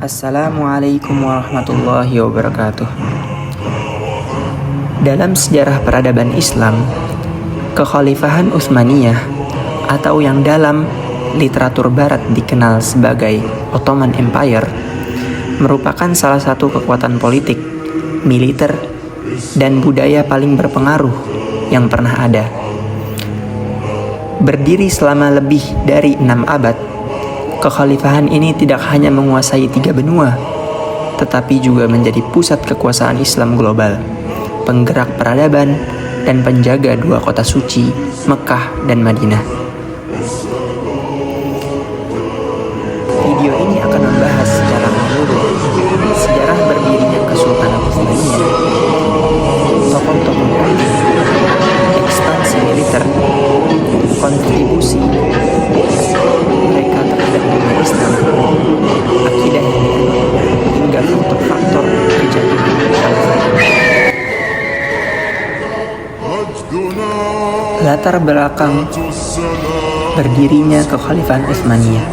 Assalamualaikum warahmatullahi wabarakatuh. Dalam sejarah peradaban Islam, Kekhalifahan Utsmaniyah atau yang dalam literatur barat dikenal sebagai Ottoman Empire merupakan salah satu kekuatan politik, militer, dan budaya paling berpengaruh yang pernah ada. Berdiri selama lebih dari 6 abad, kekhalifahan ini tidak hanya menguasai 3 benua, tetapi juga menjadi pusat kekuasaan Islam global, penggerak peradaban, dan penjaga 2 kota suci, Mekah dan Madinah. Video ini akan membahas secara menyeluruh sejarah berdirinya Kesultanan Utsmaniyah, tokoh-tokoh penting, ekspansi militer, kontribusi mereka terhadap dunia Islam, akidah yang dianut, hingga faktor-faktor kejatuhan kekhalifahan. Latar belakang berdirinya Kekhalifahan Utsmaniyah.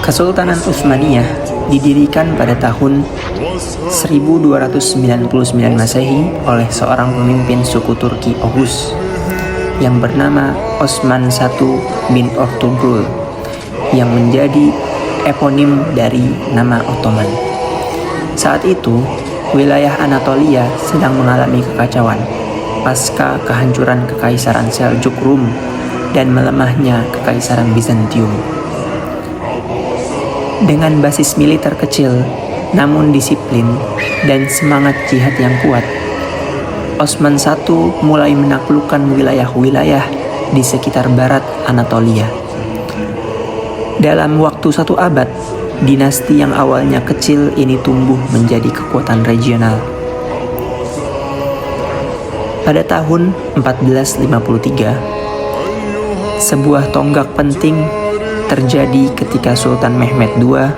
Kesultanan Utsmaniyah didirikan pada tahun 1299 Masehi oleh seorang pemimpin suku Turki Oghuz yang bernama Osman I bin Ertugrul, yang menjadi eponim dari nama Ottoman. Saat itu, wilayah Anatolia sedang mengalami kekacauan pasca kehancuran Kekaisaran Seljuk Rum dan melemahnya Kekaisaran Bizantium. Dengan basis militer kecil, namun disiplin dan semangat jihad yang kuat, Osman I mulai menaklukkan wilayah-wilayah di sekitar barat Anatolia. Dalam waktu 1 abad, dinasti yang awalnya kecil ini tumbuh menjadi kekuatan regional. Pada tahun 1453, sebuah tonggak penting terjadi ketika Sultan Mehmed II,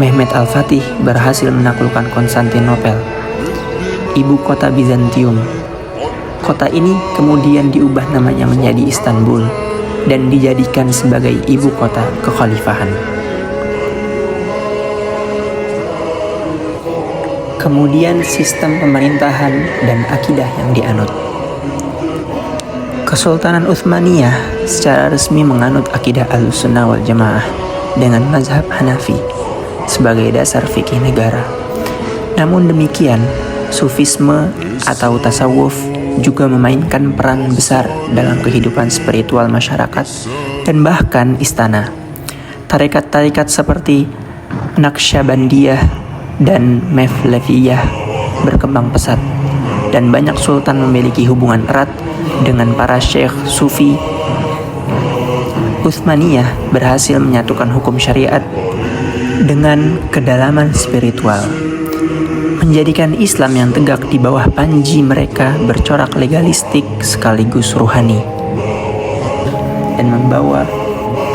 Mehmed Al-Fatih, berhasil menaklukkan Konstantinopel, ibu kota Bizantium. Kota ini kemudian diubah namanya menjadi Istanbul dan dijadikan sebagai ibu kota kekhalifahan. Kemudian sistem pemerintahan dan akidah yang dianut. Kesultanan Utsmaniyah secara resmi menganut akidah Ahlussunnah wal Jamaah dengan mazhab Hanafi sebagai dasar fikih negara. Namun demikian, Sufisme atau tasawuf juga memainkan peran besar dalam kehidupan spiritual masyarakat dan bahkan istana. Tarekat-tarekat seperti Naqsyabandiyah dan Mevleviyah berkembang pesat, dan banyak sultan memiliki hubungan erat dengan para syekh sufi. Utsmaniyah berhasil menyatukan hukum syariat dengan kedalaman spiritual, menjadikan Islam yang tegak di bawah panji mereka bercorak legalistik sekaligus ruhani, dan membawa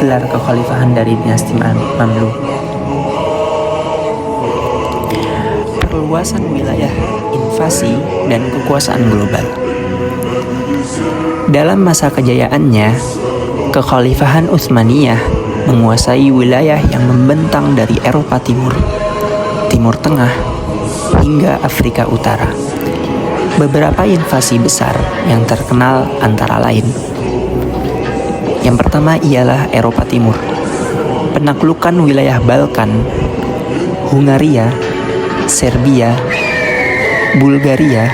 gelar kekhalifahan dari dinasti Mamluk. Perluasan wilayah, invasi, dan kekuasaan global. Dalam masa kejayaannya, Kekhalifahan Utsmaniyah menguasai wilayah yang membentang dari Eropa Timur, Timur Tengah, hingga Afrika Utara. Beberapa invasi besar yang terkenal antara lain. Yang pertama ialah Eropa Timur. Penaklukan wilayah Balkan, Hungaria, Serbia, Bulgaria,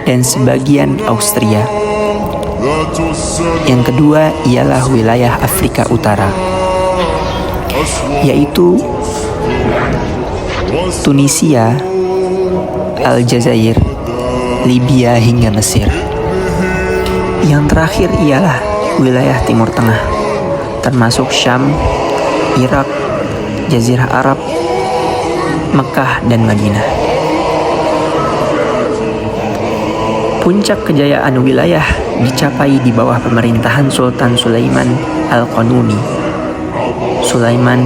dan sebagian Austria. Yang kedua ialah wilayah Afrika Utara, yaitu Tunisia, Aljazair, Libya, hingga Mesir. Yang terakhir ialah wilayah Timur Tengah, termasuk Syam, Irak, Jazirah Arab, Mekah, dan Madinah. Puncak kejayaan wilayah dicapai di bawah pemerintahan Sultan Sulaiman Al-Qanuni, Sulaiman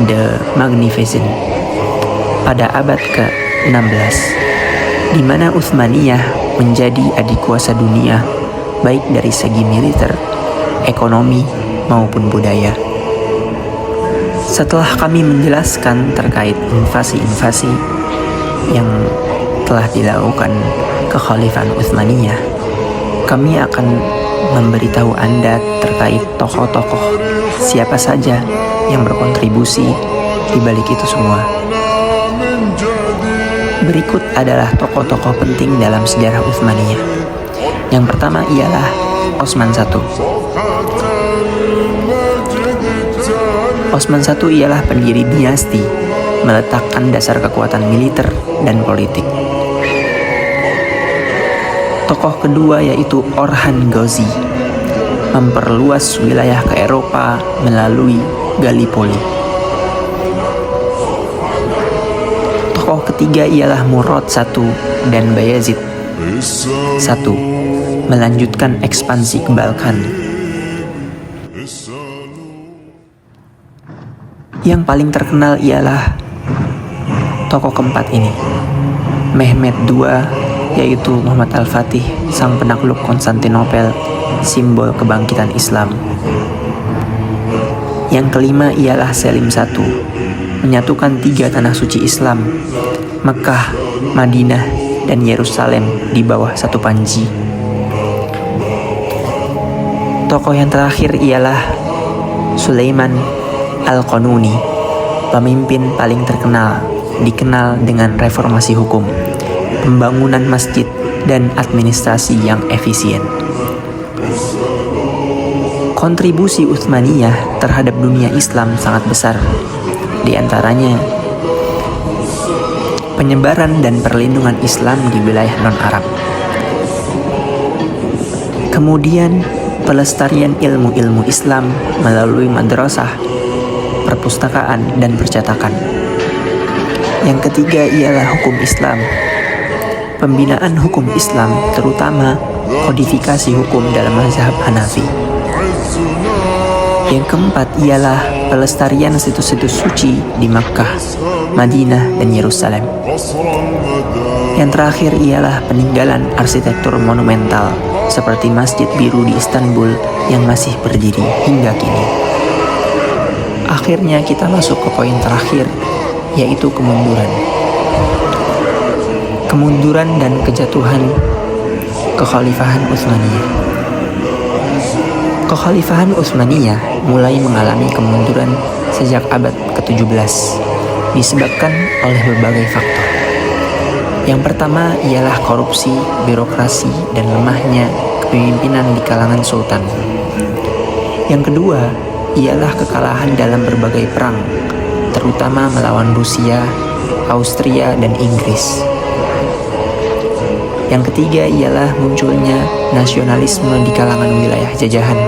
the Magnificent, pada abad ke-16, di mana Utsmaniyah menjadi adikuasa dunia baik dari segi militer, ekonomi, maupun budaya. Setelah kami menjelaskan terkait invasi-invasi yang telah dilakukan Kekhalifahan Utsmaniyah, kami akan memberitahu Anda terkait tokoh-tokoh siapa saja yang berkontribusi di balik itu semua. Berikut adalah tokoh-tokoh penting dalam sejarah Utsmaniyah. Yang pertama ialah Osman I. Osman I ialah pendiri dinasti, meletakkan dasar kekuatan militer dan politik. Tokoh kedua yaitu Orhan Ghazi, memperluas wilayah ke Eropa melalui Gallipoli. Tokoh ketiga ialah Murad I dan Bayezid I, melanjutkan ekspansi ke Balkan. Yang paling terkenal ialah tokoh keempat ini, Mehmed II, yaitu Muhammad Al-Fatih, sang penakluk Konstantinopel, simbol kebangkitan Islam. Yang kelima ialah Selim I, menyatukan 3 tanah suci Islam, Mekah, Madinah, dan Yerusalem di bawah satu panji. Tokoh yang terakhir ialah Sulaiman Al-Qanuni, pemimpin paling terkenal, dikenal dengan reformasi hukum, pembangunan masjid, dan administrasi yang efisien. Kontribusi Utsmaniyah terhadap dunia Islam sangat besar. Di antaranya, penyebaran dan perlindungan Islam di wilayah non-Arab. Kemudian, pelestarian ilmu-ilmu Islam melalui madrasah, perpustakaan, dan percetakan. Yang ketiga ialah hukum Islam. Pembinaan hukum Islam, terutama kodifikasi hukum dalam mazhab Hanafi. Yang keempat ialah pelestarian situs-situs suci di Makkah, Madinah, dan Yerusalem. Yang terakhir ialah peninggalan arsitektur monumental seperti Masjid Biru di Istanbul yang masih berdiri hingga kini. Akhirnya kita masuk ke poin terakhir, yaitu kemunduran. Kemunduran dan kejatuhan Kekhalifahan Utsmaniyah. Kekhalifahan Utsmaniyah mulai mengalami kemunduran sejak abad ke-17, disebabkan oleh berbagai faktor. Yang pertama ialah korupsi, birokrasi, dan lemahnya kepemimpinan di kalangan sultan. Yang kedua ialah kekalahan dalam berbagai perang, terutama melawan Rusia, Austria, dan Inggris. Yang ketiga ialah munculnya nasionalisme di kalangan wilayah jajahan.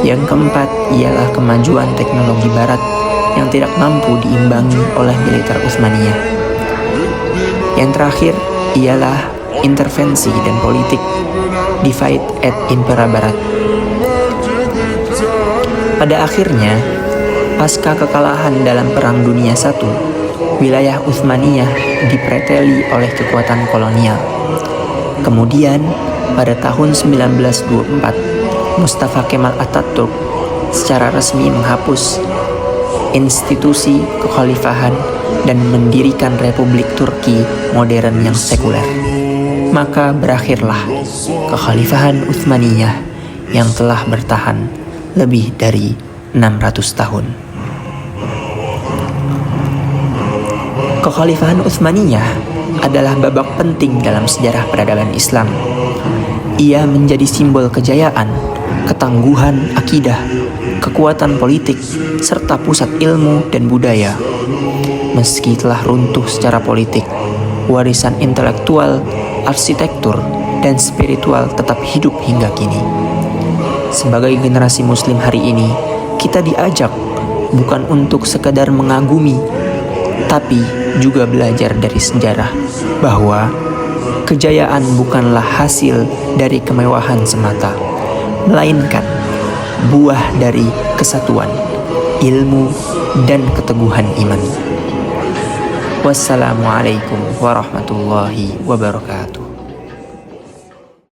Yang keempat ialah kemajuan teknologi barat yang tidak mampu diimbangi oleh militer Utsmaniyah. Yang terakhir ialah intervensi dan politik, divide et impera barat. Pada akhirnya, pasca kekalahan dalam Perang Dunia I, wilayah Utsmaniyah dipreteli oleh kekuatan kolonial. Kemudian, pada tahun 1924, Mustafa Kemal Atatürk secara resmi menghapus institusi kekhalifahan dan mendirikan Republik Turki modern yang sekuler. Maka berakhirlah Kekhalifahan Utsmaniyah yang telah bertahan lebih dari 600 tahun. Kekhalifahan Utsmaniyah adalah babak penting dalam sejarah peradaban Islam. Ia menjadi simbol kejayaan, ketangguhan akidah, kekuatan politik, serta pusat ilmu dan budaya. Meski telah runtuh secara politik, warisan intelektual, arsitektur, dan spiritual tetap hidup hingga kini. Sebagai generasi muslim hari ini, kita diajak bukan untuk sekadar mengagumi, tapi juga belajar dari sejarah bahwa kejayaan bukanlah hasil dari kemewahan semata, melainkan buah dari kesatuan, ilmu, dan keteguhan iman. Wassalamualaikum warahmatullahi wabarakatuh.